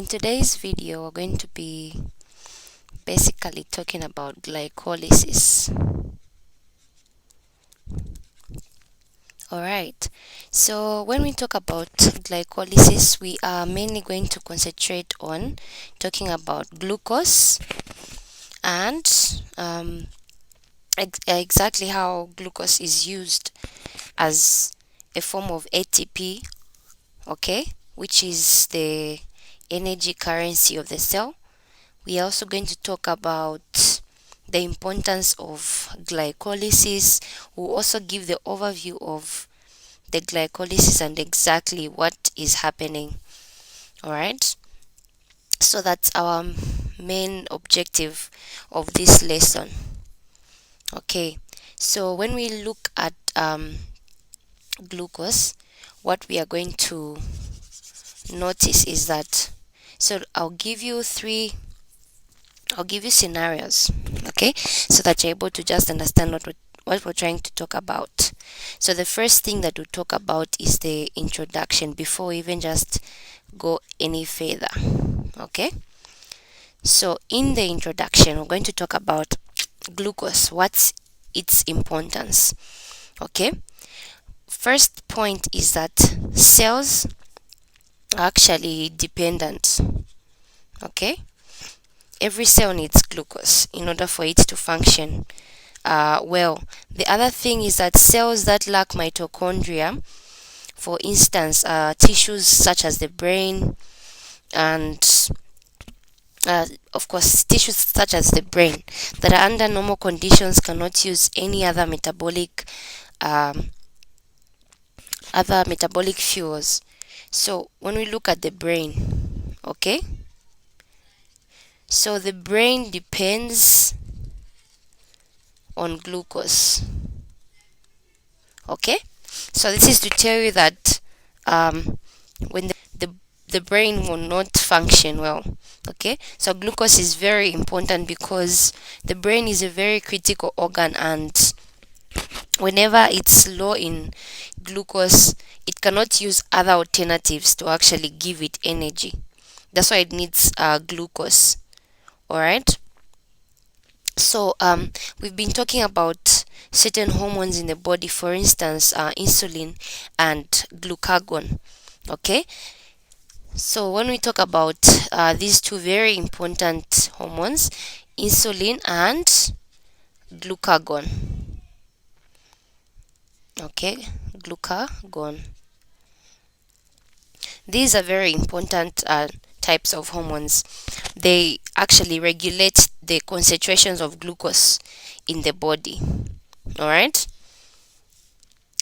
In today's video, we're going to be basically talking about glycolysis. Alright, so when we talk about glycolysis, we are mainly going to concentrate on talking about glucose and exactly how glucose is used as a form of ATP, okay, which is the energy currency of the cell. We are also going to talk about the importance of glycolysis. We'll also give the overview of the glycolysis and exactly what is happening. Alright, so that's our main objective of this lesson. Okay, so when we look at glucose, what we are going to notice is that, so I'll give you scenarios, okay, so that you're able to just understand what we're trying to talk about. So the first thing that we talk about is the introduction before we even just go any further. Okay, so in the introduction, we're going to talk about glucose, what's its importance. Okay, first point is that cells are actually dependent. Okay, every cell needs glucose in order for it to function well. The other thing is that cells that lack mitochondria, for instance, tissues such as the brain and of course tissues such as the brain that are under normal conditions cannot use any other metabolic fuels. So when we look at the brain, okay, so the brain depends on glucose. Okay, so this is to tell you that when the brain will not function well. Okay, so glucose is very important because the brain is a very critical organ, and whenever it's low in glucose, it cannot use other alternatives to actually give it energy. That's why it needs glucose. All right, so we've been talking about certain hormones in the body, for instance insulin and glucagon. Okay, so when we talk about these two very important hormones, insulin and glucagon, okay, glucagon, these are very important types of hormones. They actually regulate the concentrations of glucose in the body. All right,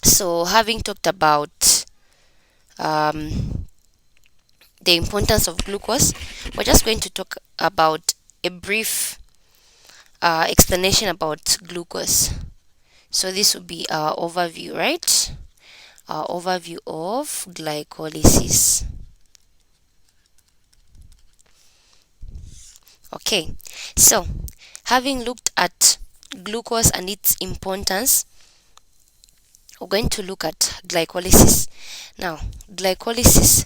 so having talked about the importance of glucose, we're just going to talk about a brief explanation about glucose. So this will be our overview, right? Our overview of glycolysis. Okay, so having looked at glucose and its importance, we're going to look at glycolysis. Now, glycolysis,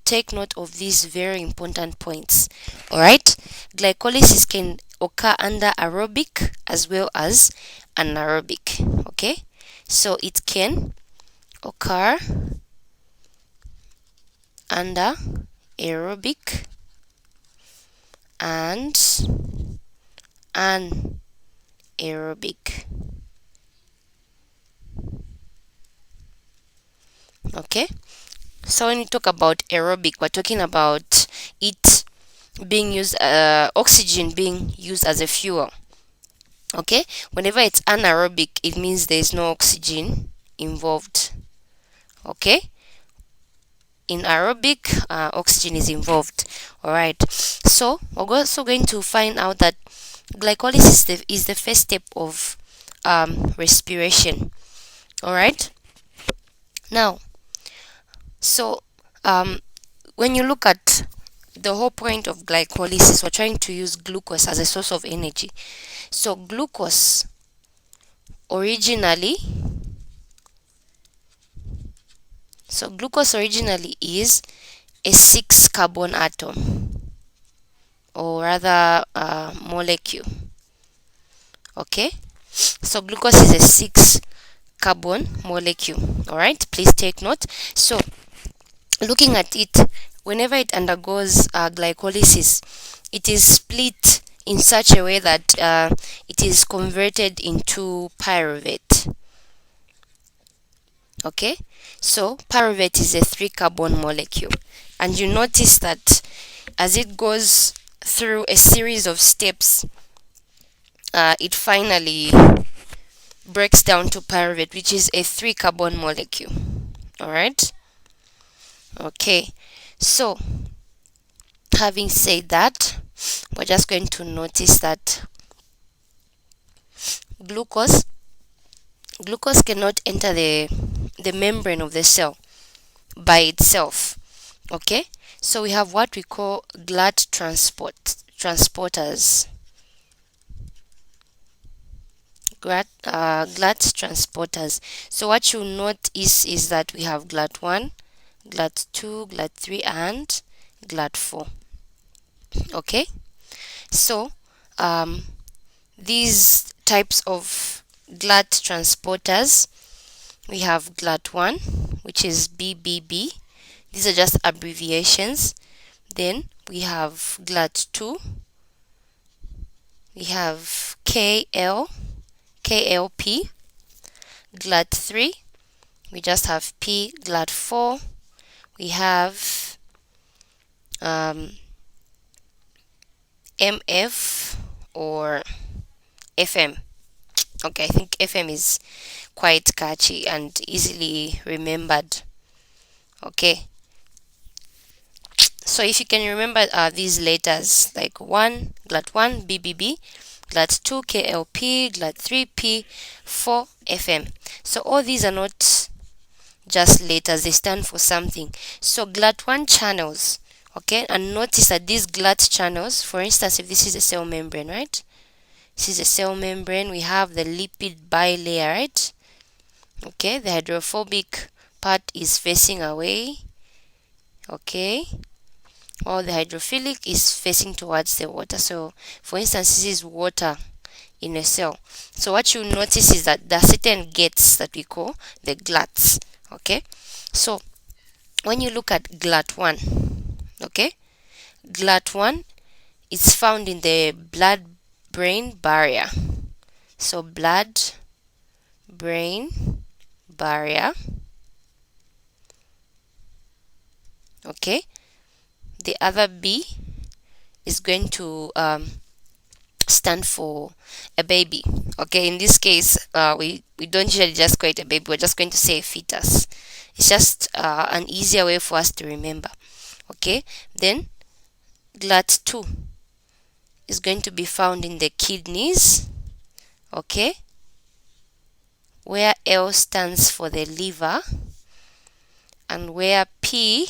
take note of these very important points. All right, glycolysis can occur under aerobic as well as anaerobic. Okay, so it can occur under aerobic and anaerobic. Okay, so when we talk about aerobic, we're talking about it being used, oxygen being used as a fuel. Okay, whenever it's anaerobic, it means there is no oxygen involved. Okay, in aerobic, oxygen is involved. All right, so we're also going to find out that glycolysis is the first step of respiration. All right, now, so when you look at the whole point of glycolysis, we're trying to use glucose as a source of energy. So glucose originally is a 6 carbon atom. or rather molecule. Okay, so glucose is a 6 carbon molecule. All right, please take note. So looking at it, whenever it undergoes glycolysis, it is split in such a way that it is converted into pyruvate. Okay, so pyruvate is a 3 carbon molecule, and you notice that as it goes through a series of steps, it finally breaks down to pyruvate, which is a 3 carbon molecule. All right, okay, so having said that, we're just going to notice that glucose cannot enter the membrane of the cell by itself. Okay, so we have what we call transporters. GLUT transporters. So what you note is that we have GLUT1, GLUT2, GLUT3, and GLUT4. Okay, so these types of GLUT transporters, we have GLUT1, which is BBB. These are just abbreviations. Then we have GLUT2, we have KLP, GLUT3, we just have P, GLUT4, we have MF or FM. Okay, I think FM is quite catchy and easily remembered. Okay, so if you can remember these letters, like GLUT1 BBB, GLUT2 KLP, GLUT3 P4 FM. So all these are not just letters, they stand for something. So GLUT1 channels, okay, and notice that these GLUT channels, for instance, if this is a cell membrane, right? This is a cell membrane, we have the lipid bilayer, right? Okay, the hydrophobic part is facing away, okay, while the hydrophilic is facing towards the water. So for instance, this is water in a cell. So what you notice is that there are certain gates that we call the GLUTs. Okay, so when you look at GLUT1, okay, GLUT1 is found in the blood-brain barrier. So blood-brain barrier. Okay, the other B is going to stand for a baby. Okay, in this case, we don't usually just call it a baby, we're just going to say a fetus. It's just an easier way for us to remember. Okay, then GLUT2 is going to be found in the kidneys. Okay, where L stands for the liver, and where P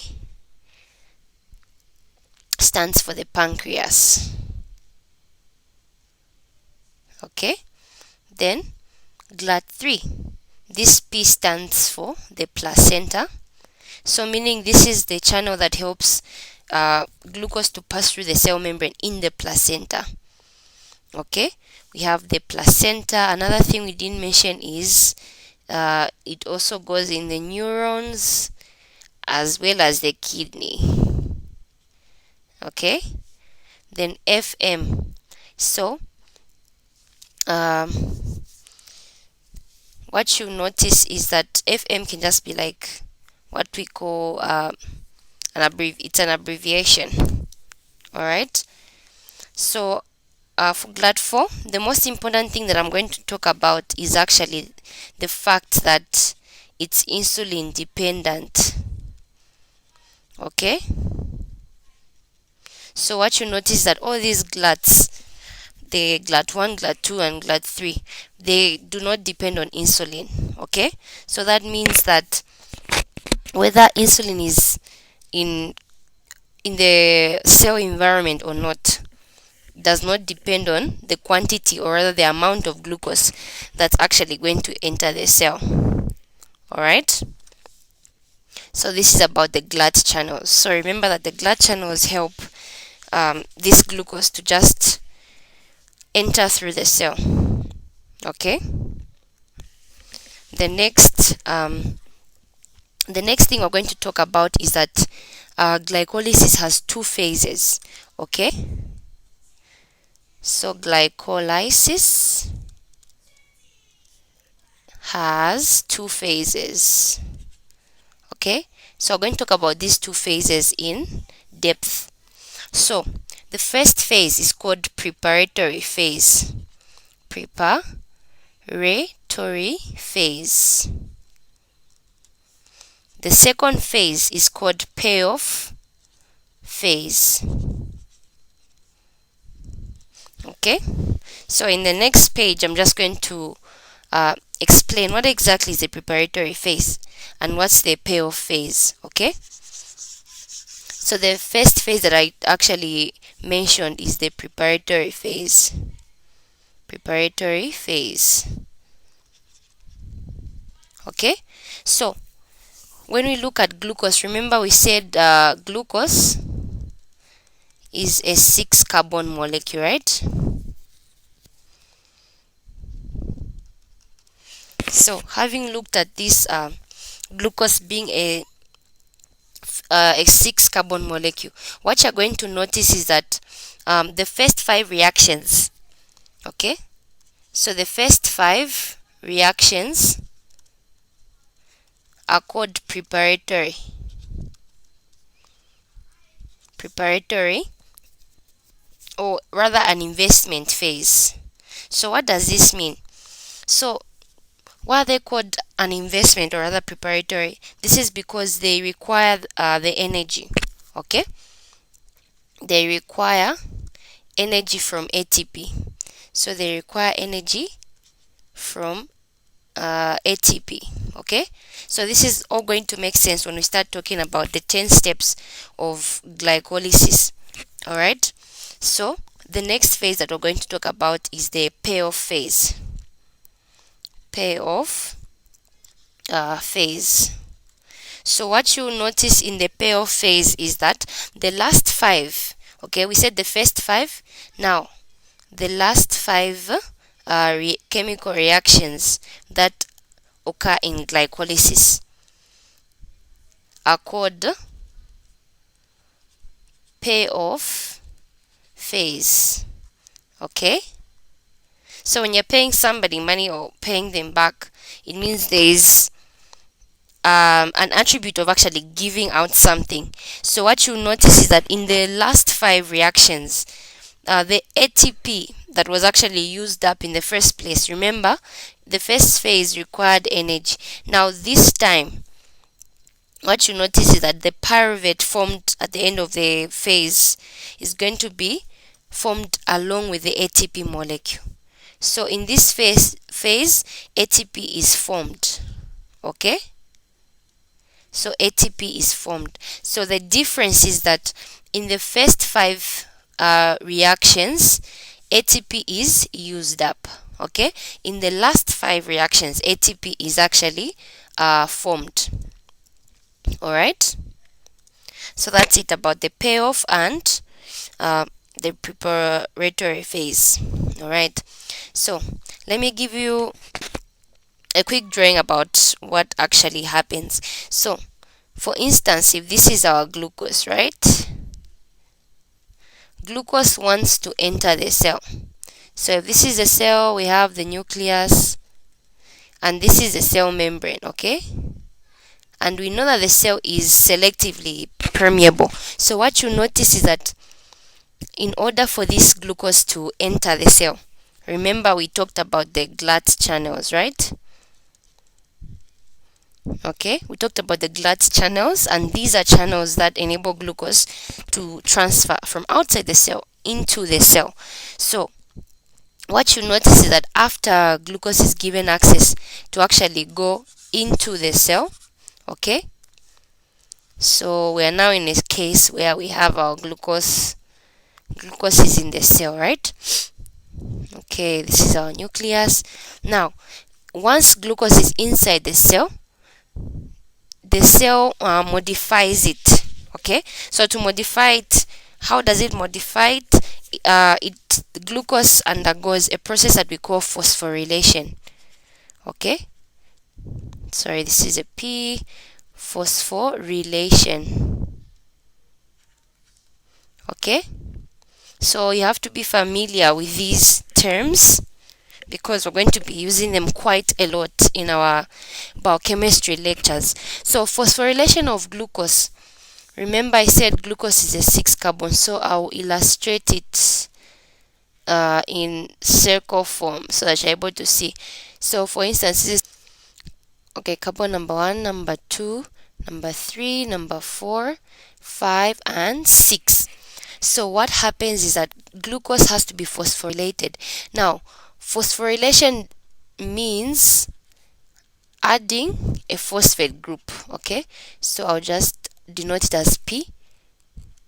stands for the pancreas. Okay, then GLUT3, this P stands for the placenta. So meaning this is the channel that helps glucose to pass through the cell membrane in the placenta. Okay, we have the placenta. Another thing we didn't mention is it also goes in the neurons as well as the kidney. Okay, then FM. So what you notice is that FM can just be like what we call it's an abbreviation. All right, so for GLUT4, the most important thing that I'm going to talk about is actually the fact that it's insulin dependent. Okay, so what you notice is that all these GLUTs, the GLUT1, GLUT2, and GLUT3, they do not depend on insulin. Okay, so that means that whether insulin is in the cell environment or not does not depend on the quantity, or rather the amount of glucose that's actually going to enter the cell. All right, so this is about the GLUT channels. So remember that the GLUT channels help this glucose to just enter through the cell. Okay. The next thing we're going to talk about is that glycolysis has two phases. Okay. So glycolysis has two phases. Okay, so we're going to talk about these two phases in depth. So the first phase is called preparatory phase. Preparatory phase. The second phase is called payoff phase. Okay, so in the next page I'm just going to explain what exactly is the preparatory phase and what's the payoff phase. Okay, so the first phase that I actually mentioned is the preparatory phase. Preparatory phase. Okay, so when we look at glucose, remember we said glucose is a 6-carbon molecule, right? So having looked at this glucose being a 6-carbon molecule, what you're going to notice is that the first 5 reactions, okay, so the first 5 reactions are called preparatory, or rather an investment phase. So what does this mean? So why are they called an investment or rather preparatory? This is because they require the energy. Okay, they require energy from ATP. So they require energy from ATP. Okay, so this is all going to make sense when we start talking about the 10 steps of glycolysis. All right, so the next phase that we're going to talk about is the payoff phase. Payoff phase. So what you'll notice in the payoff phase is that the last 5, okay, we said the first 5, now the last 5 chemical reactions that occur in glycolysis are called payoff phase. Okay, so when you're paying somebody money or paying them back, it means there is an attribute of actually giving out something. So what you notice is that in the last 5 reactions, the ATP that was actually used up in the first place, remember the first phase required energy. Now this time what you notice is that the pyruvate formed at the end of the phase is going to be formed along with the ATP molecule. So in this phase ATP is formed. Okay, so ATP is formed. So the difference is that in the first 5 reactions ATP is used up. Okay, in the last 5 reactions ATP is actually formed. All right, so that's it about the payoff and the preparatory phase. All right, so let me give you a quick drawing about what actually happens. So for instance, if this is our glucose, right, glucose wants to enter the cell. So if this is the cell, we have the nucleus and this is the cell membrane. Okay, and we know that the cell is selectively permeable. So what you notice is that in order for this glucose to enter the cell, remember we talked about the GLUT channels, right? Okay, we talked about the GLUT channels, and these are channels that enable glucose to transfer from outside the cell into the cell. So what you notice is that after glucose is given access to actually go into the cell, okay, so we are now in a case where we have our glucose is in the cell, right? Okay, this is our nucleus. Now once glucose is inside the cell modifies it. Okay, so to modify it, How does it modify it? Glucose undergoes a process that we call phosphorylation. Okay, sorry, this is a P, phosphorylation. Okay, so you have to be familiar with these terms because we're going to be using them quite a lot in our biochemistry lectures. So phosphorylation of glucose, remember I said glucose is a 6 carbon, so I'll illustrate it in circle form so that you're able to see. So for instance, this is okay, carbon number 1, number 2, number 3, number 4, 5, and 6. So what happens is that glucose has to be phosphorylated. Now, phosphorylation means adding a phosphate group. Okay, so I'll just denote it as P.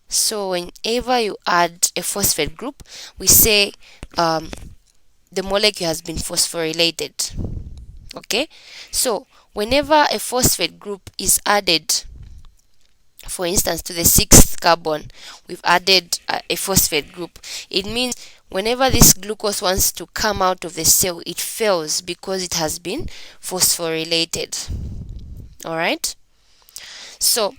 So whenever you add a phosphate group, we say the molecule has been phosphorylated. Okay, so whenever a phosphate group is added, for instance to the 6th carbon, we've added a phosphate group, it means whenever this glucose wants to come out of the cell, it fails because it has been phosphorylated. All right, so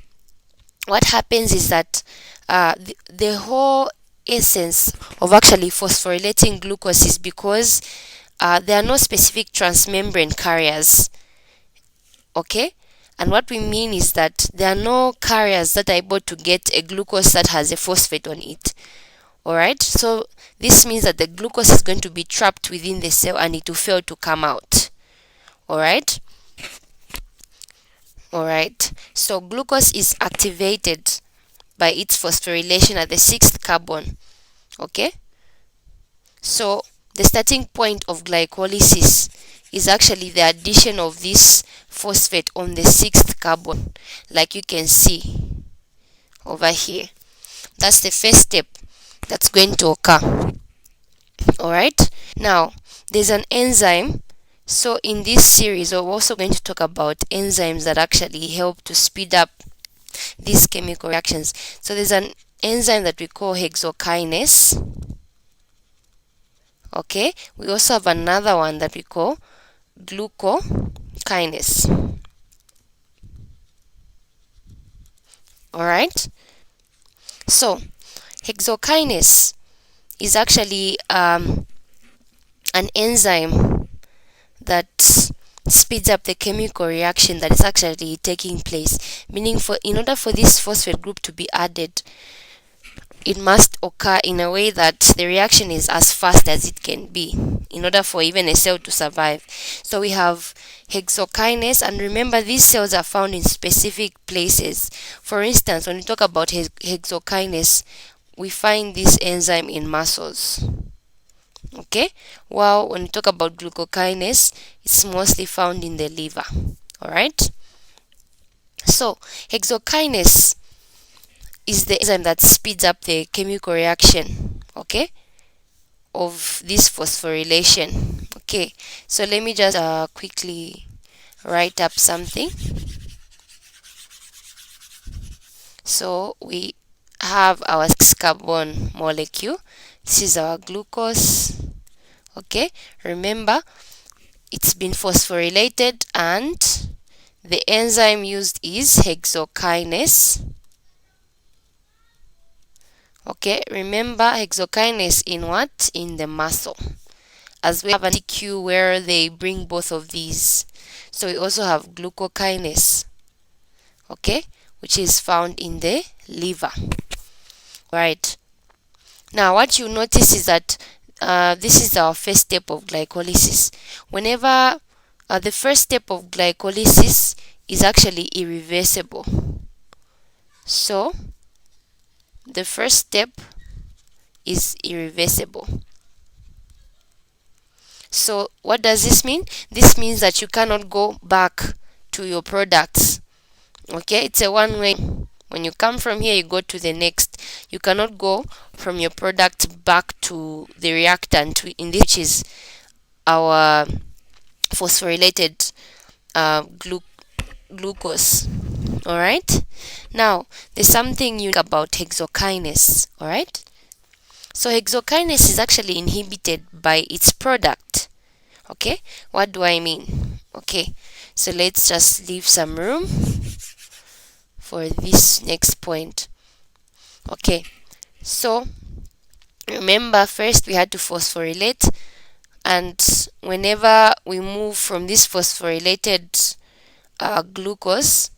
what happens is that the whole essence of actually phosphorylating glucose is because there are no specific transmembrane carriers. Okay, and what we mean is that there are no carriers that are able to get a glucose that has a phosphate on it. All right, so this means that the glucose is going to be trapped within the cell and it will fail to come out. All right, so glucose is activated by its phosphorylation at the 6th carbon. Okay, so the starting point of glycolysis is actually the addition of this phosphate on the 6th carbon, like you can see over here. That's the first step that's going to occur. All right, now there's an enzyme. So in this series we're also going to talk about enzymes that actually help to speed up these chemical reactions. So there's an enzyme that we call hexokinase. Okay, we also have another one that we call glucokinase. All right, so hexokinase is actually an enzyme that speeds up the chemical reaction that is actually taking place, meaning in order for this phosphate group to be added, it must occur in a way that the reaction is as fast as it can be in order for even a cell to survive. So we have hexokinase, and remember these cells are found in specific places. For instance, when we talk about hexokinase, we find this enzyme in muscles. Okay, while when we talk about glucokinase, it's mostly found in the liver. All right, so hexokinase is the enzyme that speeds up the chemical reaction, okay, of this phosphorylation. Okay, so let me just quickly write up something. So we have our 6 carbon molecule. This is our glucose. Okay, remember it's been phosphorylated and the enzyme used is hexokinase. Okay, remember hexokinase in what? In the muscle. As we have an TQ where they bring both of these. So we also have glucokinase, okay, which is found in the liver. Right. Now what you notice is that this is our first step of glycolysis. Whenever the first step of glycolysis is actually irreversible. So the first step is irreversible. So what does this mean? This means that you cannot go back to your products. Okay, it's a one way. When you come from here, you go to the next. You cannot go from your product back to the reactant, in this, which is our phosphorylated glucose. All right. Now, there's something unique about hexokinase. All right. So hexokinase is actually inhibited by its product. Okay. What do I mean? Okay. So let's just leave some room for this next point. Okay. So remember, first we had to phosphorylate, and whenever we move from this phosphorylated glucose,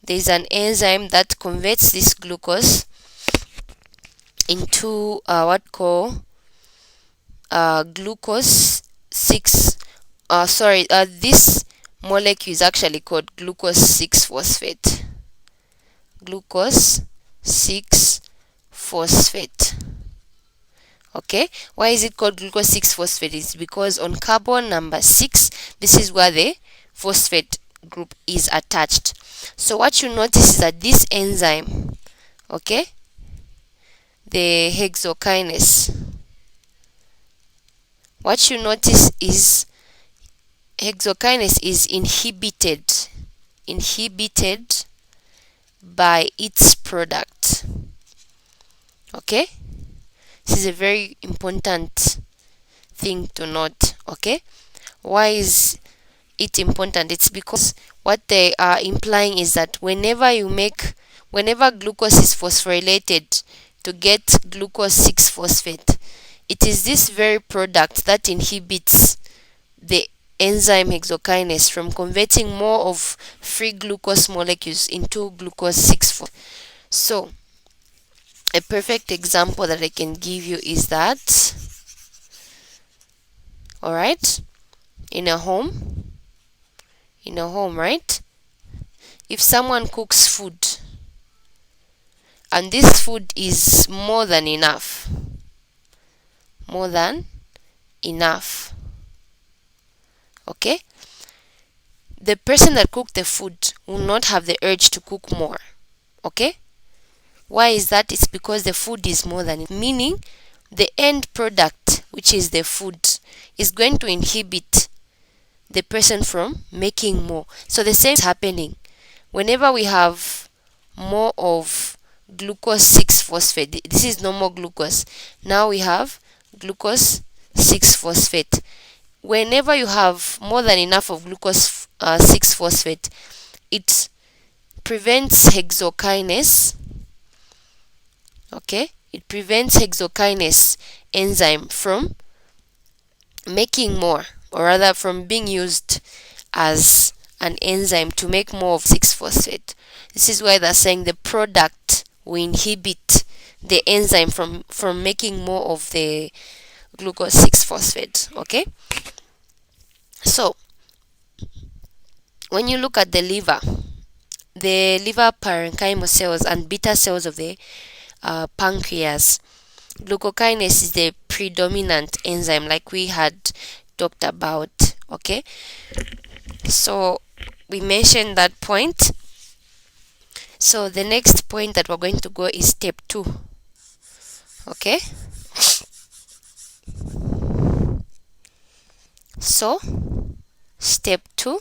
there is an enzyme that converts this glucose into what call glucose 6 this molecule is actually called glucose 6 phosphate. Glucose 6 phosphate. Okay, why is it called glucose 6 phosphate? It's because on carbon number 6, this is where the phosphate group is attached. So what you notice is that this enzyme, okay, the hexokinase, what you notice is hexokinase is inhibited by its product. Okay, this is a very important thing to note. Okay, why is it important? It's because what they are implying is that whenever glucose is phosphorylated to get glucose 6 phosphate, it is this very product that inhibits the enzyme hexokinase from converting more of free glucose molecules into glucose 6 phosphate. So a perfect example that I can give you is that, all right, in a home, right, if someone cooks food and this food is more than enough, okay, the person that cooked the food will not have the urge to cook more. Okay, why is that? It's because the food is more than, meaning the end product, which is the food, is going to inhibit the person from making more. So the same is happening whenever we have more of glucose 6 phosphate. This is normal glucose. Now we have glucose 6 phosphate. Whenever you have more than enough of glucose 6 phosphate, it prevents hexokinase. Okay, it prevents hexokinase enzyme from making more, or rather from being used as an enzyme to make more of 6 phosphate. This is why they're saying the product will inhibit the enzyme from making more of the glucose 6 phosphate. Okay, so when you look at the liver parenchymal cells and beta cells of the pancreas, glucokinase is the predominant enzyme, like we had talked about. Okay, so we mentioned that point. So the next point that we're going to go is step 2. Okay, so step 2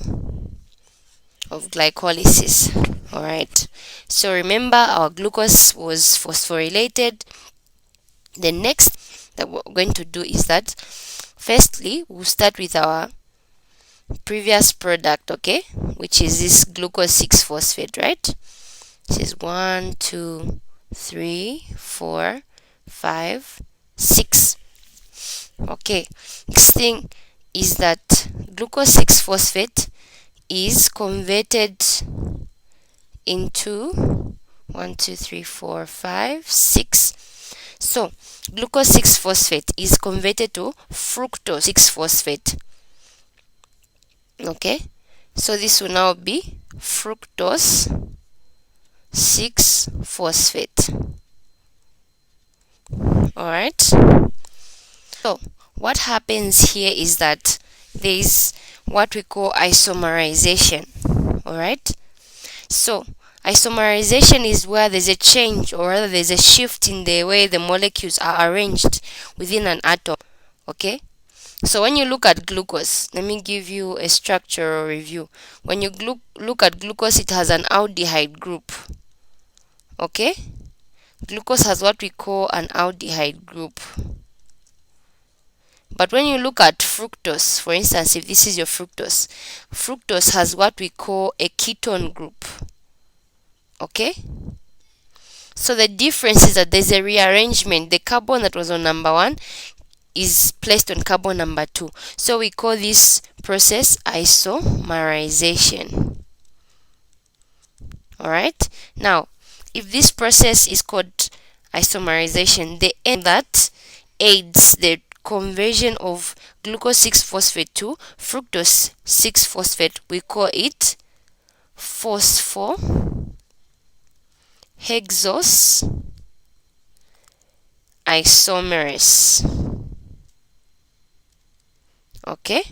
of glycolysis. All right, so remember our glucose was phosphorylated. The next that we're going to do is that firstly we'll start with our previous product, okay, which is this glucose 6 phosphate, right? This is 1 2 3 4 5 6. Okay, next thing is that glucose 6 phosphate is converted into 1 2 3 4 5 6. So glucose 6 phosphate is converted to fructose 6 phosphate. Okay, so this will now be fructose 6 phosphate. All right, so what happens here is that there is what we call isomerization. All right, so isomerization is where there's a change, or rather there's a shift in the way the molecules are arranged within an atom. Okay, So when you look at glucose, let me give you a structural review. When you look at glucose, it has an aldehyde group. Okay? Glucose has what we call an aldehyde group. But when you look at fructose, for instance, if this is your fructose, fructose has what we call a ketone group. Okay? So the difference is that there's a rearrangement. The carbon that was on number 1 is placed on carbon number 2. So we call this process isomerization. Alright? Now, if this process is called isomerization, the enzyme that aids the conversion of glucose 6-phosphate to fructose 6-phosphate, we call it phosphohexose isomerase. Okay,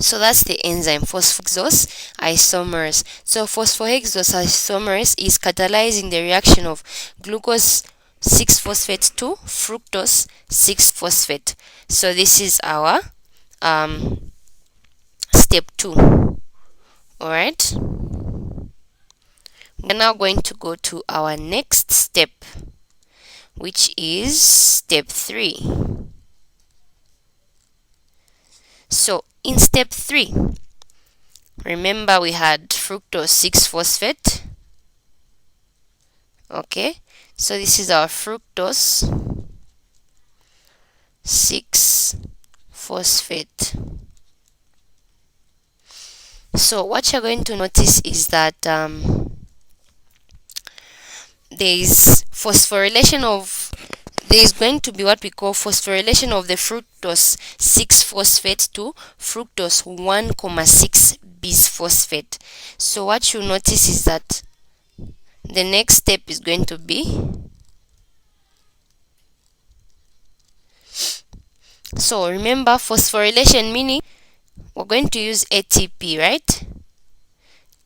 so that's the enzyme phosphohexose isomerase. So phosphohexose isomerase is catalyzing the reaction of glucose 6-phosphate to fructose 6-phosphate. So this is our step 2. Alright, we're now going to go to our next step, which is step 3. So in step 3, remember we had fructose 6-phosphate. Okay, so this is our fructose 6-phosphate. So what you're going to notice is that there is going to be what we call phosphorylation of the fructose 6-phosphate to fructose 1,6 bisphosphate. So what you notice is that the next step is going to be, so remember phosphorylation meaning we're going to use ATP, right?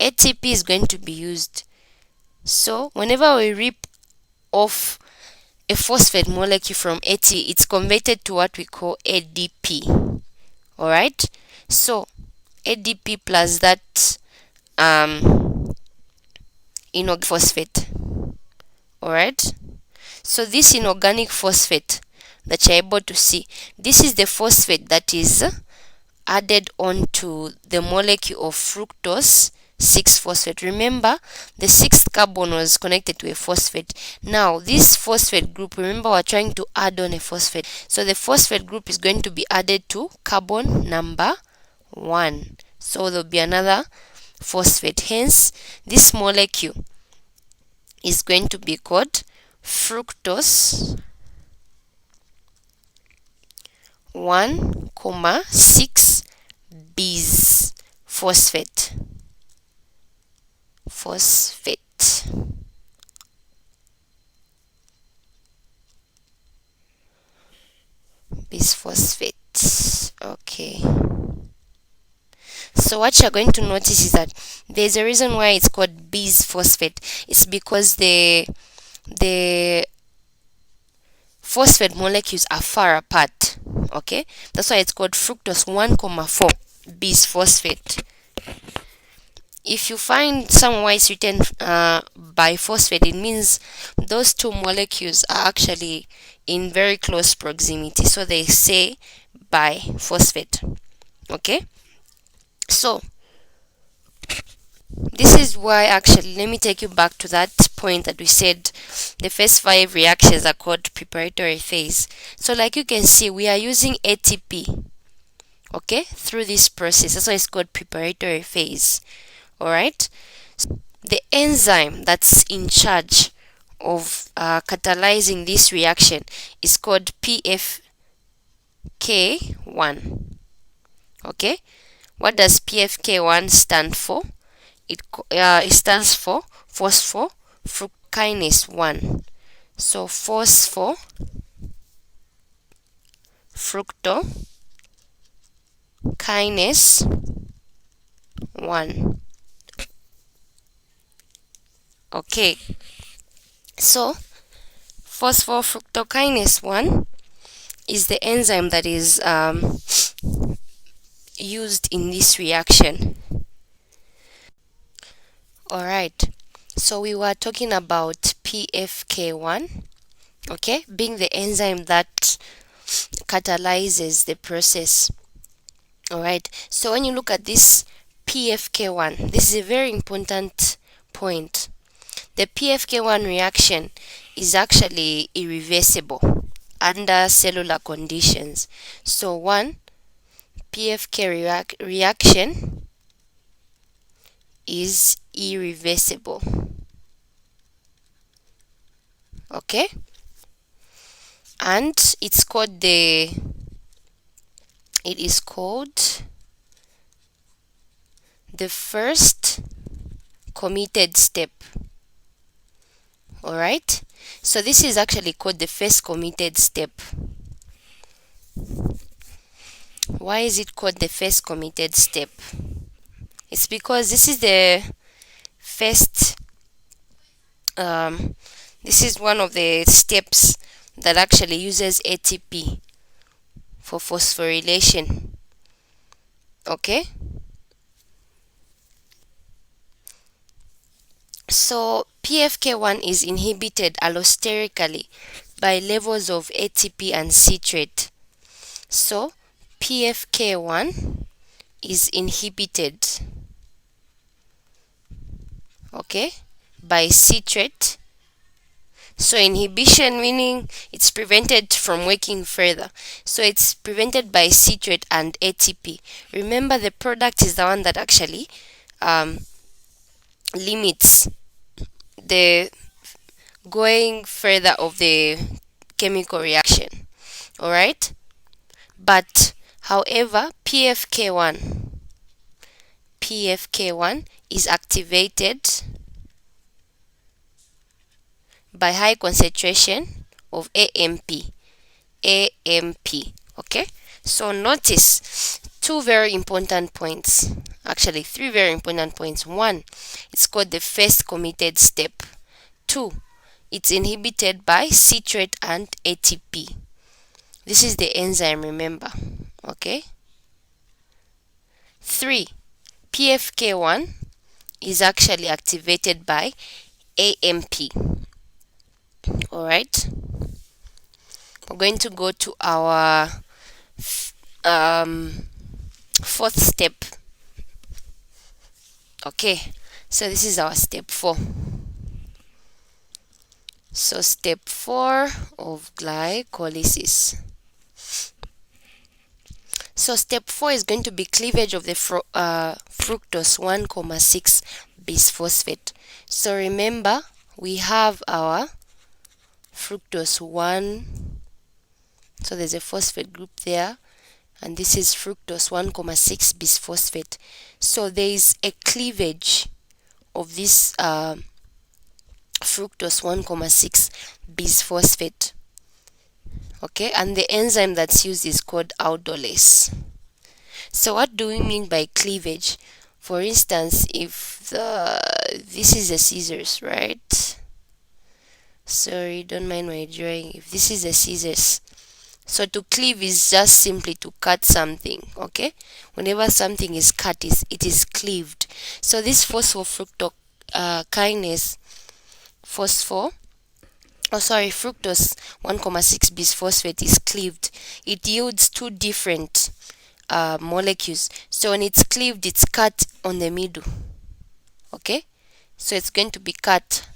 ATP is going to be used. So whenever we rip off a phosphate molecule from ATP, it's converted to what we call ADP. Alright, so ADP plus that inorganic phosphate. Alright, so this inorganic phosphate that you're able to see, this is the phosphate that is added onto the molecule of fructose 6-phosphate. Remember, the 6th carbon was connected to a phosphate. Now this phosphate group, remember we're trying to add on a phosphate, so the phosphate group is going to be added to carbon number 1, so there'll be another phosphate. Hence this molecule is going to be called fructose 1,6 bisphosphate. Bisphosphate. Okay, so what you're going to notice is that there's a reason why it's called bisphosphate. It's because the phosphate molecules are far apart. Okay, that's why it's called fructose 1,4 bisphosphate. If you find somewhere it's written biphosphate, it means those two molecules are actually in very close proximity, so they say biphosphate. Okay, so this is why, actually, let me take you back to that point that we said the first 5 reactions are called preparatory phase. So like you can see, we are using ATP, okay, through this process. That's why it's called preparatory phase. Alright, the enzyme that's in charge of catalyzing this reaction is called PFK1. Okay, what does PFK1 stand for? It stands for phosphofructokinase 1. So phosphofructokinase 1. Okay, so phosphofructokinase 1 is the enzyme that is used in this reaction. Alright, so we were talking about PFK1, okay, being the enzyme that catalyzes the process. Alright, so when you look at this PFK1, this is a very important point. The PFK1 reaction is actually irreversible under cellular conditions. So one PFK reaction is irreversible. Okay, and it is called the first committed step. Alright, so this is actually called the first committed step. Why is it called the first committed step? It's because this is the first this is one of the steps that actually uses ATP for phosphorylation. Okay, so PFK1 is inhibited allosterically by levels of ATP and citrate. So PFK1 is inhibited, okay, by citrate. So inhibition meaning it's prevented from working further. So it's prevented by citrate and ATP. Remember, the product is the one that actually limits the going further of the chemical reaction. Alright? But however, PFK1 is activated by high concentration of AMP. Okay, so notice two very important points, actually three very important points. One, it's called the first committed step. Two, it's inhibited by citrate and ATP. This is the enzyme, remember. Okay, 3, PFK1 is actually activated by AMP. Alright, we're going to go to our fourth step. Okay, so this is our step 4. So step 4 of glycolysis. So step 4 is going to be cleavage of the fructose 1,6 bisphosphate. So remember, we have our fructose 1, so there's a phosphate group there, and this is fructose 1,6 bisphosphate. So there is a cleavage of this fructose 1,6 bisphosphate. Okay, and the enzyme that's used is called aldolase. So what do we mean by cleavage? For instance, if this is a scissors, right? Sorry, don't mind my drawing. If this is a scissors, so to cleave is just simply to cut something. Okay, whenever something is cut, it is cleaved. So this phosphofructose kinase fructose 1,6 bisphosphate is cleaved. It yields two different molecules. So when it's cleaved, it's cut on the middle. Okay, so it's going to be cut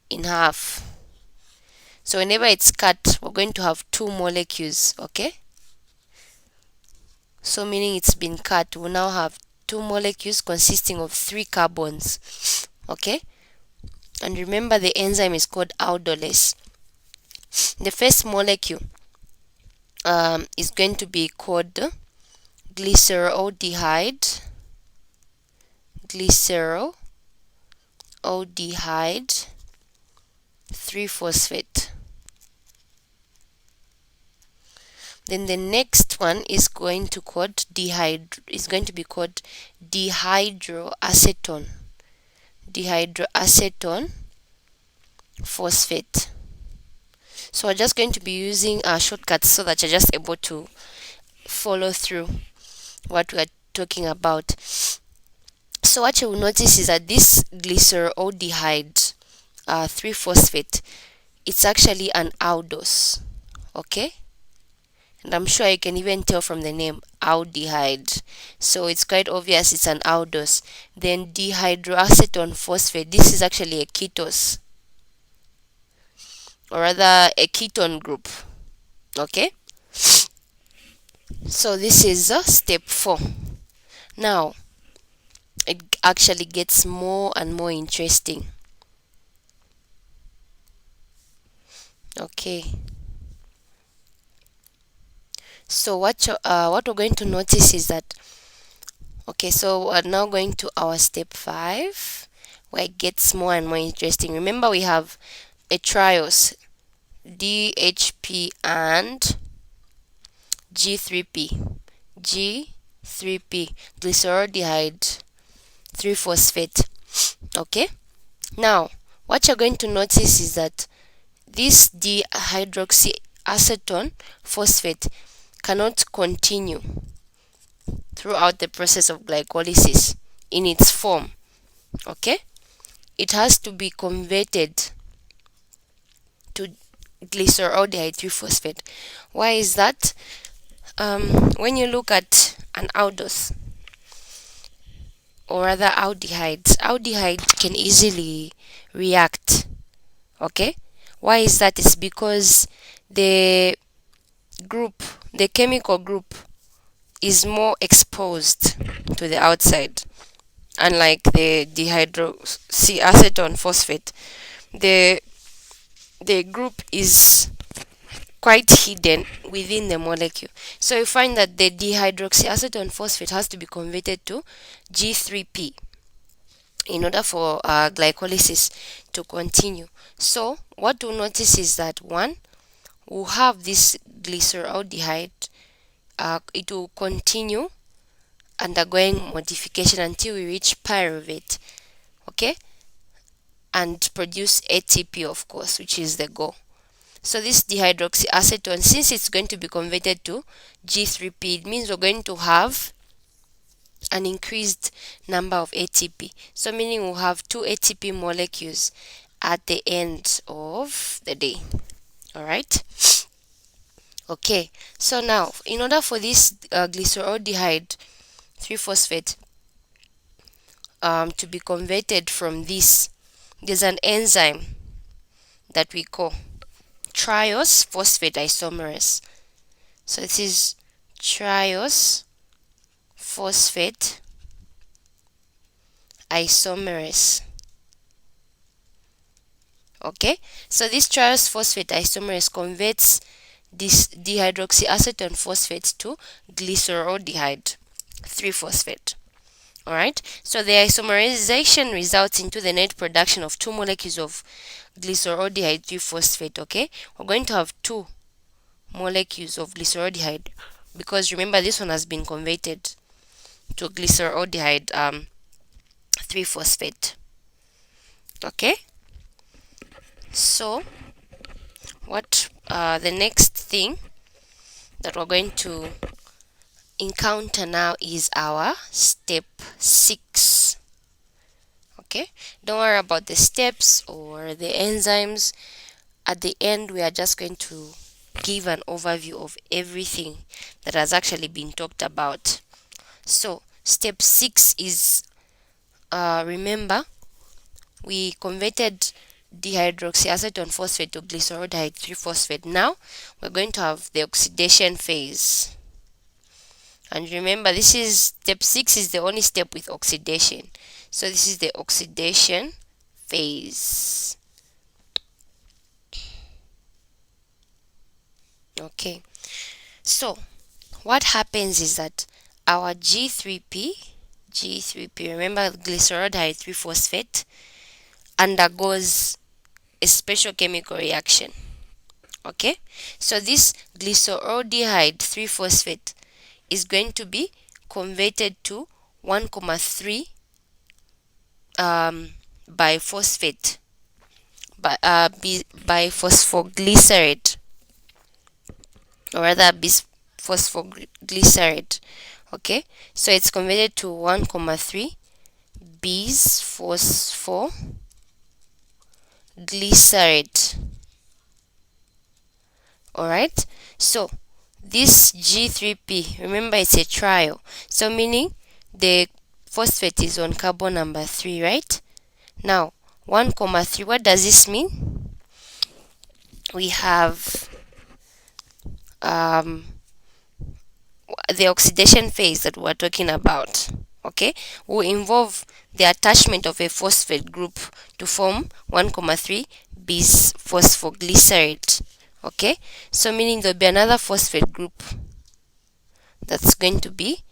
in half. So whenever it's cut, we're going to have two molecules. Okay, so meaning it's been cut, we'll now have two molecules consisting of 3 carbons. Okay, and remember the enzyme is called aldolase. The first molecule is going to be called glyceraldehyde 3-phosphate. Then the next one is going to be called dihydroacetone phosphate. So we're just going to be using shortcuts so that you're just able to follow through what we are talking about. So what you will notice is that this glyceraldehyde 3-phosphate, it's actually an aldose. Okay, and I'm sure you can even tell from the name aldehyde, so it's quite obvious it's an aldose. Then dihydroacetone phosphate, this is actually a ketose, or rather a ketone group. Okay, so this is step 4. Now it actually gets more and more interesting. Okay, so what we're going to notice is that, okay, so we're now going to our step 5, where it gets more and more interesting. Remember, we have a triose, DHP and G3P, G3P, glyceraldehyde 3-phosphate. Okay, now what you're going to notice is that this dihydroxyacetone phosphate cannot continue throughout the process of glycolysis in its form. Okay, it has to be converted to glyceraldehyde 3-phosphate. Why is that? When you look at an aldose, or rather aldehyde can easily react. Okay, why is that? It's because the group, the chemical group, is more exposed to the outside. Unlike the dihydroxyacetone phosphate, the group is quite hidden within the molecule. So you find that the dihydroxyacetone phosphate has to be converted to G3P in order for glycolysis to continue. So what we'll notice is that, one, we'll have this glyceraldehyde, it will continue undergoing modification until we reach pyruvate. Okay, and produce ATP, of course, which is the goal. So this dihydroxyacetone, since it's going to be converted to G3P, it means we're going to have an increased number of ATP. So meaning we'll have 2 ATP molecules at the end of the day. Alright? Okay, so now in order for this glyceraldehyde 3-phosphate to be converted from this, there's an enzyme that we call triose phosphate isomerase. So this is triose phosphate isomerase. Okay, so this triose phosphate isomerase converts this dihydroxyacetone phosphate to glyceraldehyde 3-phosphate. Alright, so the isomerization results into the net production of 2 molecules of glyceraldehyde 3-phosphate. Okay, we're going to have 2 molecules of glyceraldehyde, because remember this one has been converted to glyceraldehyde 3-phosphate. Okay, so what the next thing that we're going to encounter now is our step 6. Okay, don't worry about the steps or the enzymes. At the end, we are just going to give an overview of everything that has actually been talked about. So step 6 is, remember, we converted dihydroxyacetone phosphate to glyceraldehyde 3-phosphate. Now we're going to have the oxidation phase. And remember, this is step 6 is the only step with oxidation. So this is the oxidation phase. Okay, so what happens is that our G3P, remember glyceraldehyde 3-phosphate, undergoes a special chemical reaction. Okay, so this glyceraldehyde 3-phosphate is going to be converted to 1,3 biphosphate biphosphoglycerate, or rather bisphosphoglycerate. Okay, so it's converted to 1,3 bisphosphoglycerate. Alright, so this G3P, remember it's a triol, so meaning the phosphate is on carbon number 3, right? Now 1,3, what does this mean? We have the oxidation phase that we're talking about, okay, will involve the attachment of a phosphate group to form 1,3 bisphosphoglycerate. Okay, so meaning there'll be another phosphate group that's going to be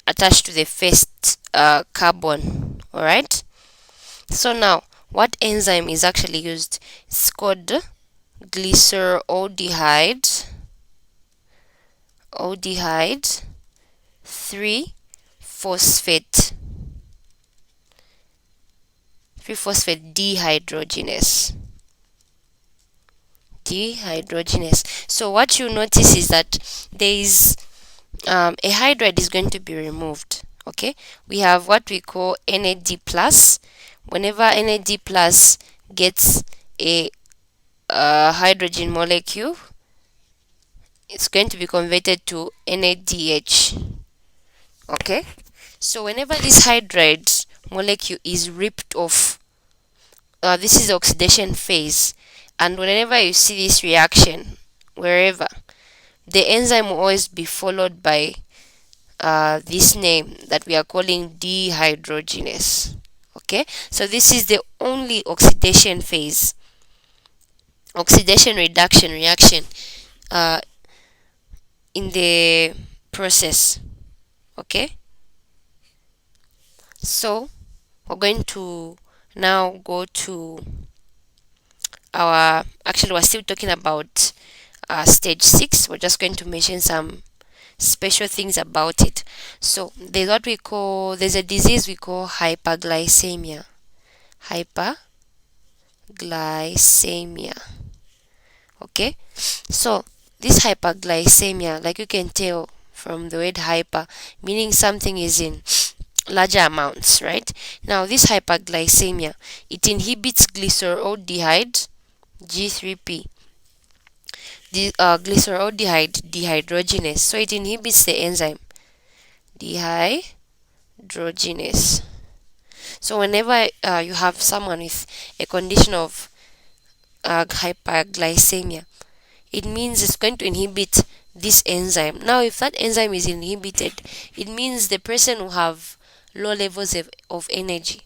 attached to the first carbon. All right, so now what enzyme is actually used? It's called glyceraldehyde 3 phosphate dehydrogenase. So what you notice is that there is a hydride is going to be removed. Okay, we have what we call NAD plus. Whenever NAD plus gets a hydrogen molecule, it's going to be converted to NADH. Okay, so whenever this hydride molecule is ripped off, this is the oxidation phase, and whenever you see this reaction, wherever, the enzyme will always be followed by this name that we are calling dehydrogenase. Okay, so this is the only oxidation phase, oxidation reduction reaction in the process. Okay, so we're going to now go to actually we're still talking about stage 6. We're just going to mention some special things about it. So there's a disease we call hyperglycemia. Okay, so this hyperglycemia, like you can tell from the word hyper, meaning something is in larger amounts, right? Now this hyperglycemia, it inhibits glyceraldehyde G3P, the glyceraldehyde dehydrogenase, so it inhibits the enzyme dehydrogenase. So whenever you have someone with a condition of hyperglycemia, it means it's going to inhibit this enzyme. Now if that enzyme is inhibited, it means the person will have low levels of energy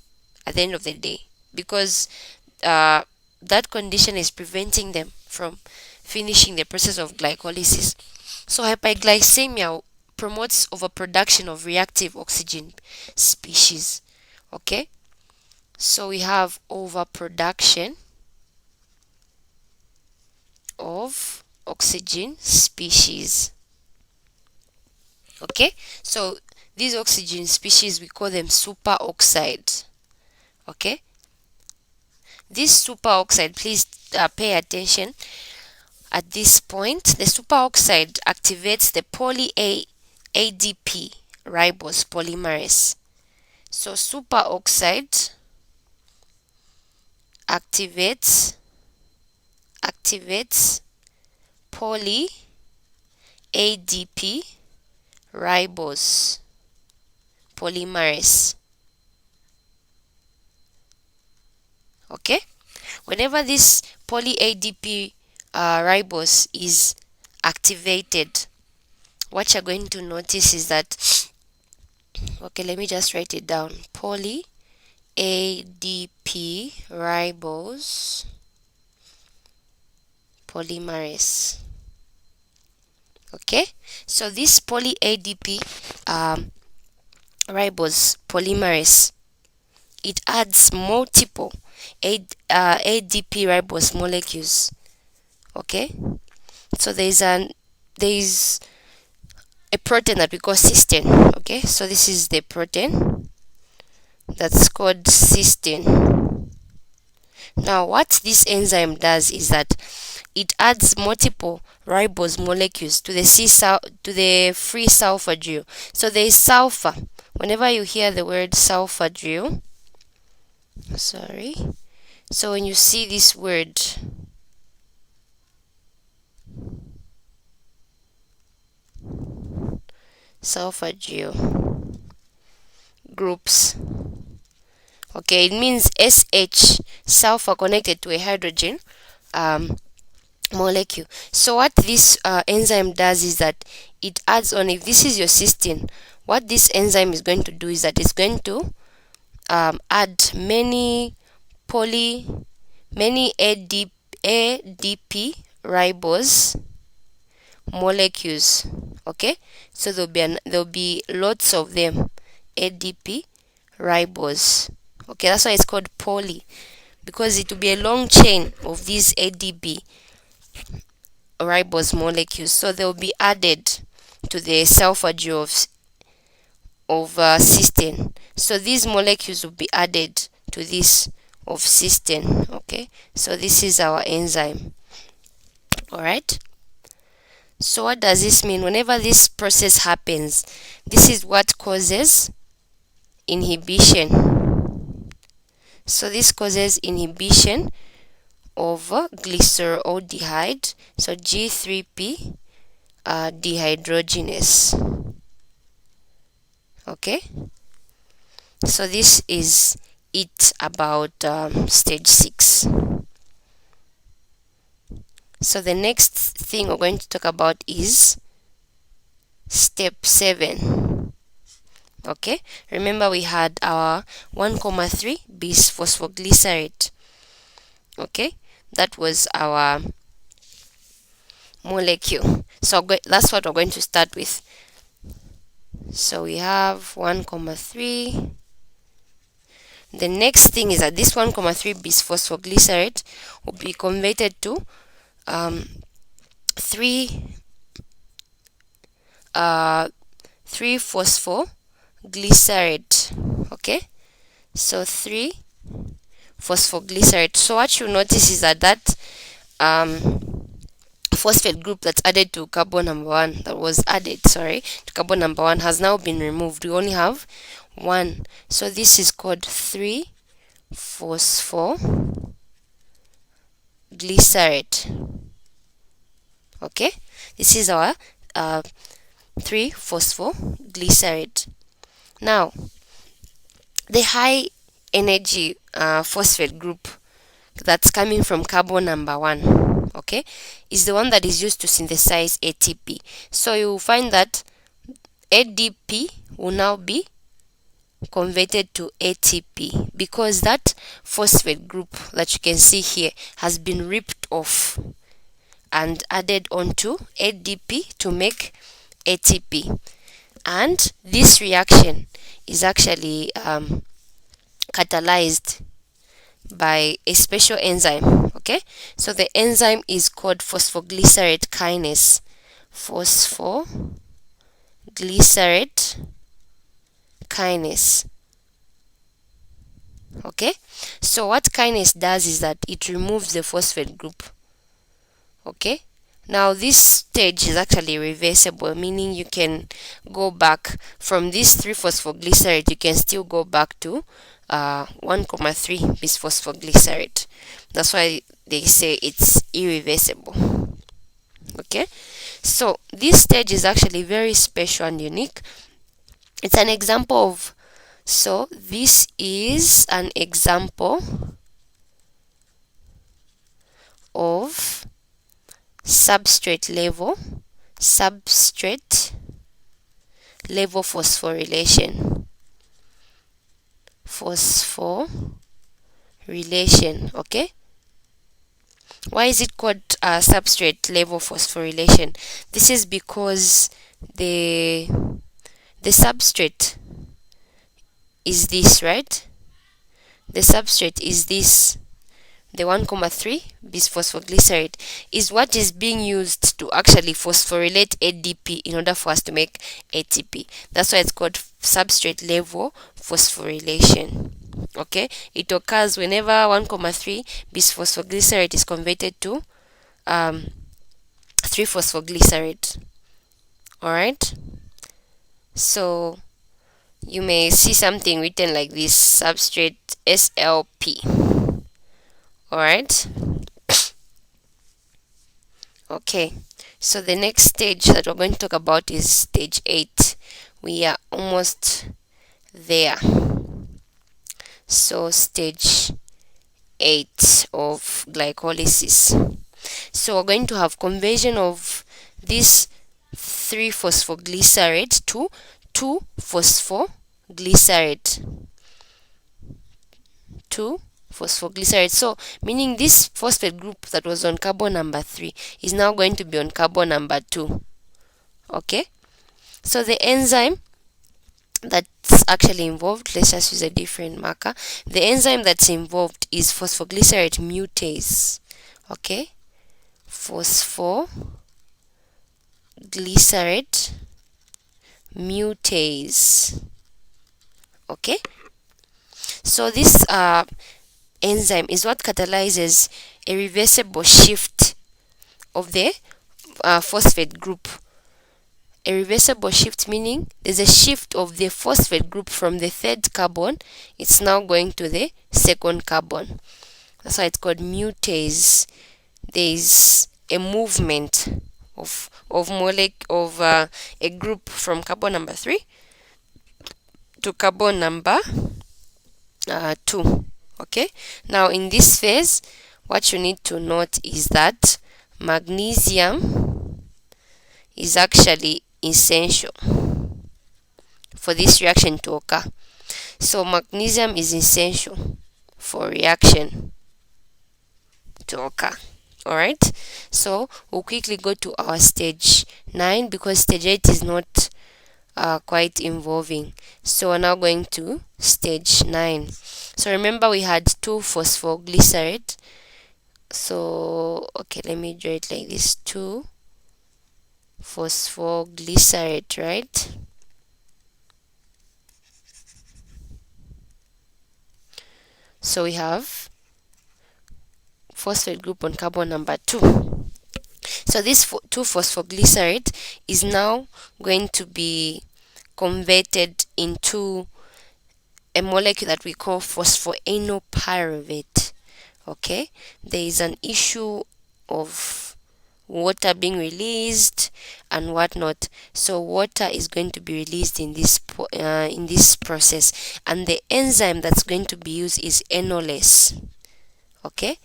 at the end of the day, because that condition is preventing them from finishing the process of glycolysis. So hyperglycemia promotes overproduction of reactive oxygen species. Okay, so we have overproduction of oxygen species. Okay, so these oxygen species, we call them superoxide. Okay, this superoxide, please pay attention at this point. The superoxide activates the ADP ribose polymerase. So superoxide activates poly ADP ribose polymerase. Okay, whenever this poly ADP ribose is activated, what you're going to notice is that, okay, let me just write it down. Poly ADP ribose polymerase. Okay, so this poly ADP ribose polymerase, it adds multiple ADP ribose molecules. Okay, so there's a protein that we call cysteine. Okay, so this is the protein that's called cysteine. Now, what this enzyme does is that it adds multiple ribose molecules to the to the free sulfur drill. So there is sulfur. Whenever you hear the word sulfur drill, sorry. So when you see this word, sulfur drill groups, okay, it means SH, sulfur connected to a hydrogen molecule. So what this enzyme does is that it adds on, if this is your cysteine, what this enzyme is going to do is that it's going to add many ADP ribose molecules. Okay, so there'll be lots of them, ADP ribose. Okay, that's why it's called poly, because it will be a long chain of these ADP ribose molecules. So they'll be added to the sulfur drill of cysteine. So these molecules will be added to this of cysteine. Okay, so this is our enzyme. All right. So what does this mean? Whenever this process happens, this is what causes inhibition. So this causes inhibition of glyceroldehyde, so G3P dehydrogenase. Okay, so this is it about stage 6. So the next thing we're going to talk about is step 7. Okay, remember we had our 1,3 bisphosphoglycerate. Okay, that was our molecule. So that's what we're going to start with. So we have 1,3. The next thing is that this 1,3 bisphosphoglycerate will be converted to 3-phosphoglycerate. Okay, so 3-phosphoglycerate. So what you notice is that phosphate group that's added to carbon number 1, that was added, sorry, to carbon number 1, has now been removed. We only have 1. So this is called 3-phosphoglycerate. Okay, this is our 3-phosphoglycerate. Now, the high energy phosphate group that's coming from carbon number 1, okay, is the one that is used to synthesize ATP. So you will find that ADP will now be converted to ATP because that phosphate group that you can see here has been ripped off and added onto ADP to make ATP. And this reaction is actually catalyzed by a special enzyme. Okay, so the enzyme is called phosphoglycerate kinase. Phosphoglycerate kinase. Okay, so what kinase does is that it removes the phosphate group. Okay, now this stage is actually reversible, meaning you can go back from this 3-phosphoglycerate, you can still go back to 1,3 bisphosphoglycerate. That's why they say it's irreversible. Okay, so this stage is actually very special and unique. It's an example of, so this is an example of substrate level phosphorylation. Okay, why is it called substrate level phosphorylation? This is because the substrate is this, right? The substrate is this. The 1,3 bisphosphoglycerate is what is being used to actually phosphorylate ADP in order for us to make ATP. That's why it's called substrate level phosphorylation. Okay, it occurs whenever 1,3 bisphosphoglycerate is converted to 3-phosphoglycerate. Alright, so you may see something written like this: substrate SLP. Alright, okay, so the next stage that we're going to talk about is stage 8. We are almost there. So stage 8 of glycolysis. So we're going to have conversion of this 3-phosphoglycerate to 2-phosphoglycerate. 2-phosphoglycerate. So meaning this phosphate group that was on carbon number 3 is now going to be on carbon number 2. Okay, so the enzyme that's actually involved, let's just use a different marker. The enzyme that's involved is phosphoglycerate mutase. Okay, phosphoglycerate mutase. Okay, so this enzyme is what catalyzes a reversible shift of the phosphate group. A reversible shift meaning there's a shift of the phosphate group from the third carbon, it's now going to the second carbon. That's why it's called mutase. There's a movement of a group from carbon number 3 to carbon number 2. Okay, now in this phase, what you need to note is that magnesium is actually essential for this reaction to occur. So magnesium is essential for reaction to occur. Alright, so we'll quickly go to our stage 9 because stage 8 is not quite involving. So we're now going to stage 9. So remember we had 2-phosphoglycerate. So okay, let me draw it like this: 2-phosphoglycerate, right? So we have phosphate group on carbon number 2. So this 2-phosphoglycerate is now going to be converted into a molecule that we call phosphoenolpyruvate. Okay, there is an issue of water being released and whatnot. So water is going to be released in this process, and the enzyme that's going to be used is enolase. Okay,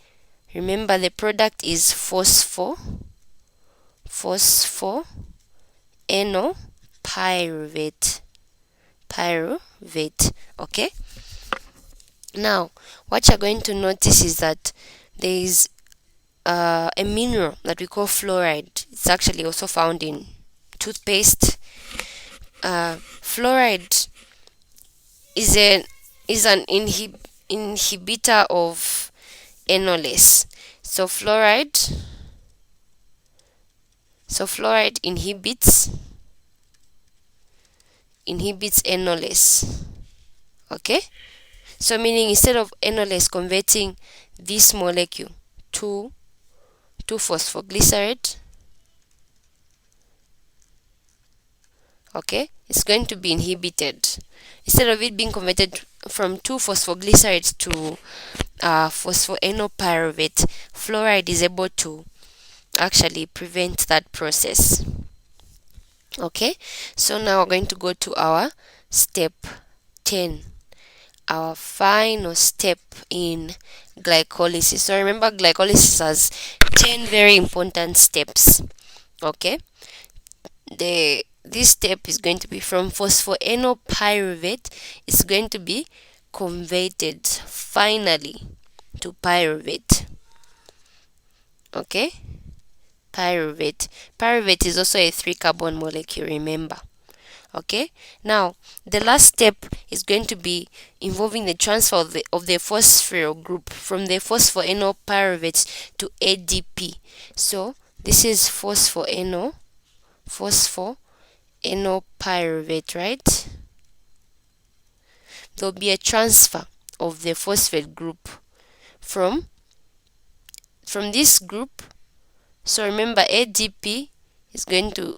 remember the product is phosphoenolpyruvate. Okay, now what you're going to notice is that there is a mineral that we call fluoride. It's actually also found in toothpaste. Fluoride is an inhibitor of enolase. So fluoride inhibits enolase. Okay, so meaning instead of enolase converting this molecule to 2-phosphoglycerate, okay, it's going to be inhibited. Instead of it being converted from 2-phosphoglycerate to phosphoenolpyruvate, fluoride is able to actually prevent that process. Okay, so now we're going to go to our step 10, our final step in glycolysis. So remember, glycolysis has 10 very important steps. Okay, this step is going to be from phosphoenolpyruvate, it's going to be converted finally to pyruvate. Okay, pyruvate is also a 3-carbon molecule, remember. Okay, now the last step is going to be involving the transfer of the phosphoryl group from the phosphoenolpyruvate to ADP. So this is phosphoenolpyruvate, right? There'll be a transfer of the phosphate group from this group. So remember, ADP is going to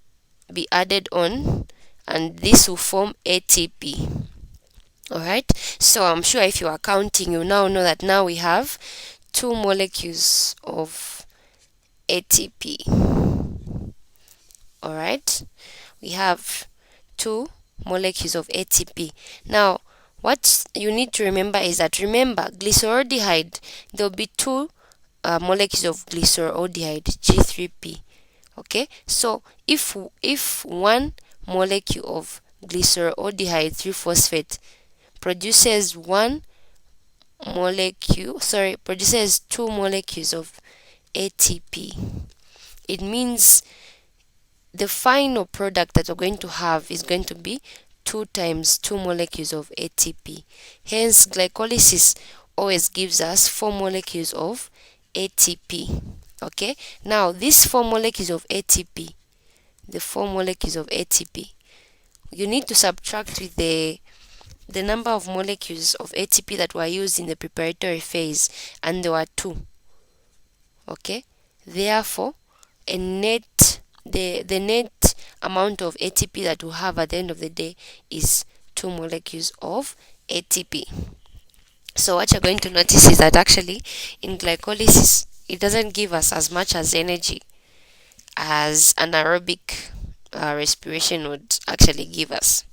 be added on, and this will form ATP. Alright, so I'm sure if you are counting, you now know that now we have 2 molecules of ATP. Alright, we have 2 molecules of ATP. Now, what you need to remember is that, remember, glyceraldehyde, there will be 2 molecules of glyceraldehyde, G3P. Okay, so if one molecule of glyceraldehyde 3-phosphate produces 2 molecules of ATP, it means the final product that we're going to have is going to be 2 times 2 molecules of ATP. Hence, glycolysis always gives us 4 molecules of ATP. Okay, now these 4 molecules of ATP, you need to subtract with the number of molecules of ATP that were used in the preparatory phase, and there were 2. Okay, therefore the net amount of ATP that we have at the end of the day is 2 molecules of ATP. So what you're going to notice is that actually in glycolysis, it doesn't give us as much as energy as anaerobic respiration would actually give us.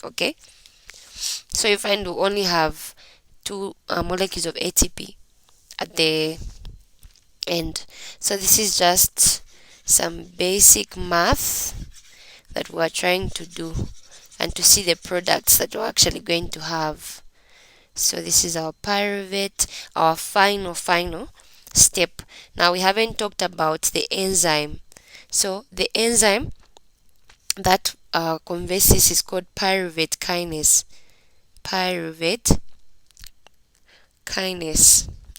Okay, so you find we only have 2 molecules of ATP at the end. So this is just some basic math that we are trying to do, and to see the products that we're actually going to have. So this is our pyruvate, our final step. Now we haven't talked about the enzyme. So the enzyme that conveys this is called pyruvate kinase.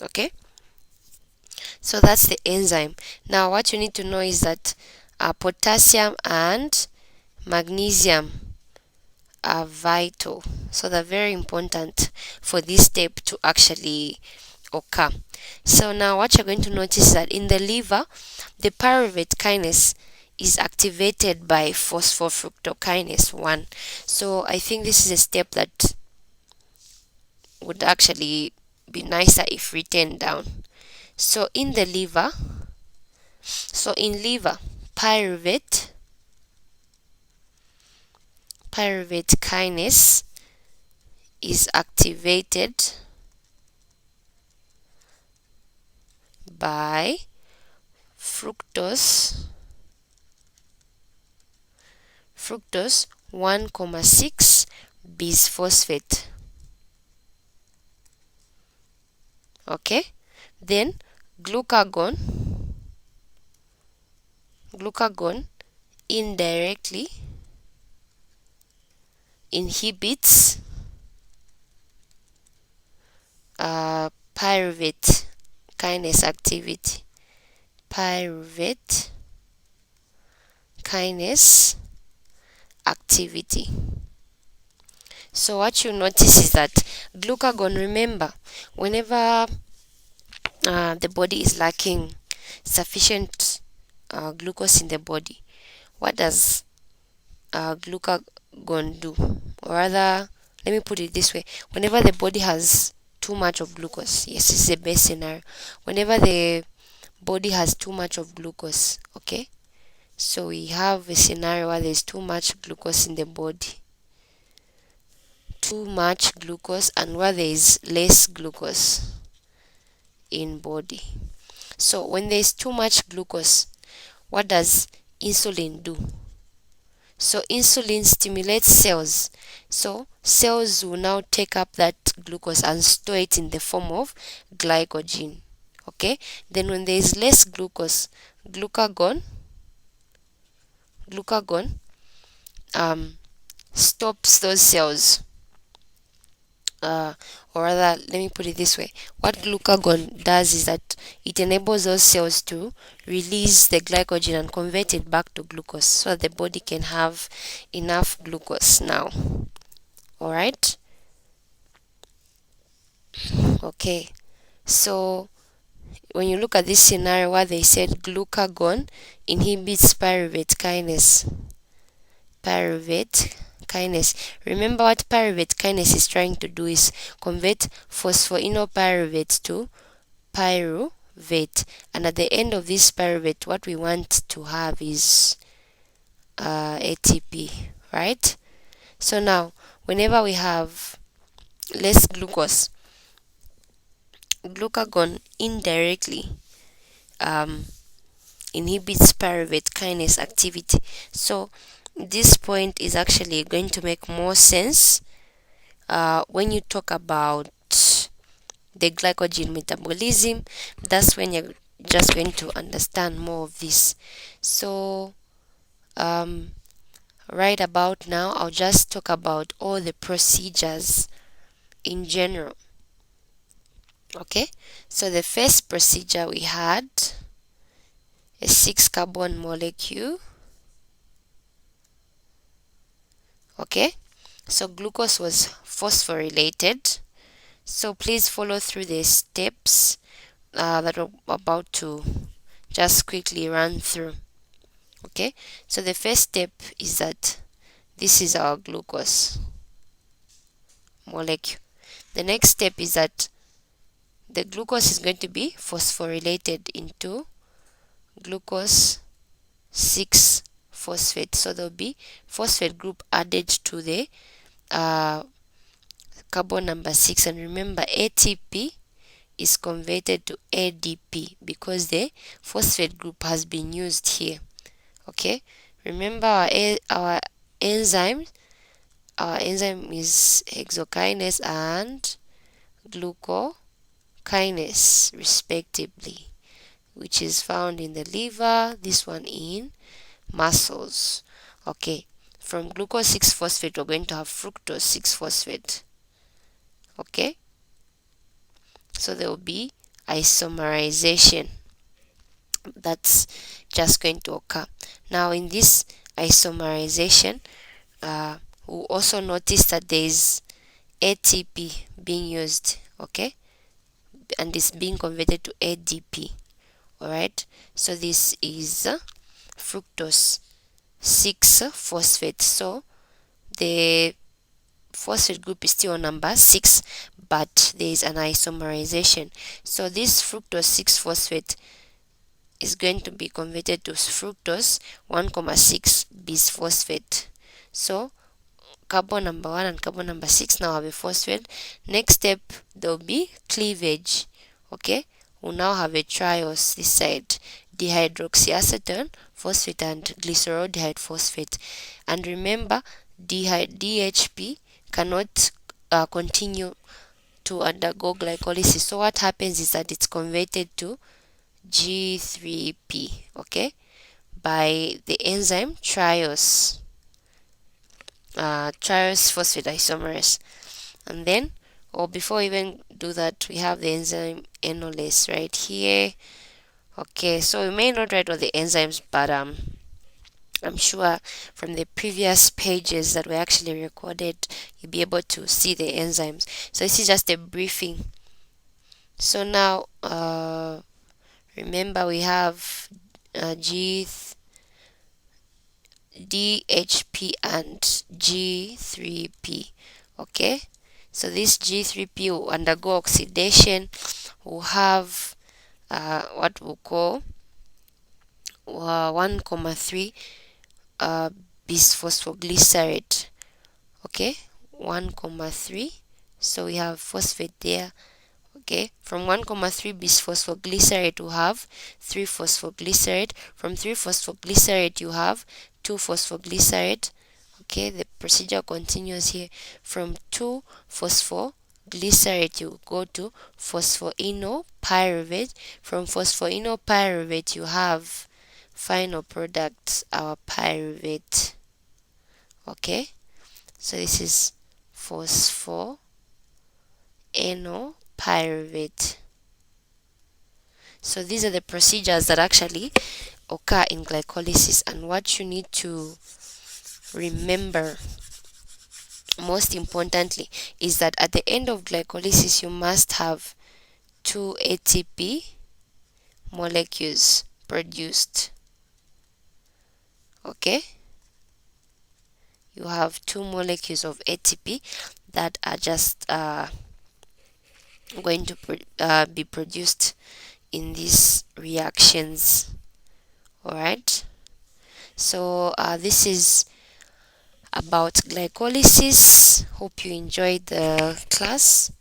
Okay, so that's the enzyme. Now what you need to know is that potassium and magnesium are vital, so they're very important for this step to actually occur. So now what you're going to notice is that in the liver, the pyruvate kinase is activated by phosphofructokinase 1. So I think this is a step that would actually be nicer if written down. So in the liver, pyruvate kinase is activated by fructose 1,6 bisphosphate. Okay, then glucagon indirectly inhibits pyruvate kinase activity. So what you notice is that glucagon, remember, whenever the body is lacking sufficient glucose in the body, what does glucagon do? Or rather, let me put it this way: whenever the body has too much of glucose, yes, this is the best scenario. Whenever the body has too much of glucose, okay, so we have a scenario where there's too much glucose in the body, and where there is less glucose in body. So when there's too much glucose, what does insulin do? So insulin stimulates cells. So cells will now take up that glucose and store it in the form of glycogen. Okay, then when there is less glucose, glucagon stops those cells. Or rather, let me put it this way: what glucagon does is that it enables those cells to release the glycogen and convert it back to glucose, so that the body can have enough glucose now. Alright, Okay, so when you look at this scenario where they said glucagon inhibits pyruvate kinase. Remember what pyruvate kinase is trying to do is convert phosphoenolpyruvate to pyruvate, and at the end of this pyruvate what we want to have is ATP, right? So now whenever we have less glucose, glucagon indirectly um, inhibits pyruvate kinase activity. So this point is actually going to make more sense when you talk about the glycogen metabolism. That's when you're just going to understand more of this. So um, right about now I'll just talk about all the procedures in general. Okay, so the first procedure we had a 6 carbon molecule. Okay, so glucose was phosphorylated. So please follow through the steps that we're about to just quickly run through. Okay, so the first step is that this is our glucose molecule. The next step is that the glucose is going to be phosphorylated into glucose 6 phosphate. So there'll be phosphate group added to the uh, carbon number 6, and remember ATP is converted to ADP because the phosphate group has been used here. Okay, remember our enzyme is hexokinase and glucokinase respectively, which is found in the liver, this one in muscles. Okay, from glucose 6 phosphate we're going to have fructose 6 phosphate. Okay, so there will be isomerization that's just going to occur. Now in this isomerization we'll also notice that there is ATP being used, okay, and it's being converted to ADP. Alright, so this is fructose 6 phosphate. So the phosphate group is still number 6, but there is an isomerization. So this fructose 6 phosphate is going to be converted to fructose 1,6 bisphosphate. So carbon number 1 and carbon number 6 now have a phosphate. Next step there will be cleavage. Okay, we'll now have a triose this side, dihydroxyacetone phosphate and glyceraldehyde phosphate. And remember, DHP cannot continue to undergo glycolysis. So what happens is that it's converted to G3P, okay, by the enzyme triose phosphate isomerase. And then, or before we even do that, we have the enzyme enolase right here. Okay, so we may not write all the enzymes, but I'm sure from the previous pages that were actually recorded, you'll be able to see the enzymes. So this is just a briefing. So now, remember we have DHP and G3P. Okay, so this G3P will undergo oxidation. Will have what we'll call 1,3 bisphosphoglycerate. Okay, 1,3. So we have phosphate there. Okay, from 1,3 bisphosphoglycerate you have 3 phosphoglycerate. From 3 phosphoglycerate you have 2 phosphoglycerate. Okay, the procedure continues here. From 2 phosphoglycerate you go to phosphoenolpyruvate. From phosphoenolpyruvate you have final product, our pyruvate. Okay, so this is phosphoenolpyruvate. So these are the procedures that actually occur in glycolysis, and what you need to remember most importantly, is that at the end of glycolysis, you must have two ATP molecules produced. Okay, you have two molecules of ATP that are just going to be produced in these reactions. All right, so this is about glycolysis. Hope you enjoyed the class.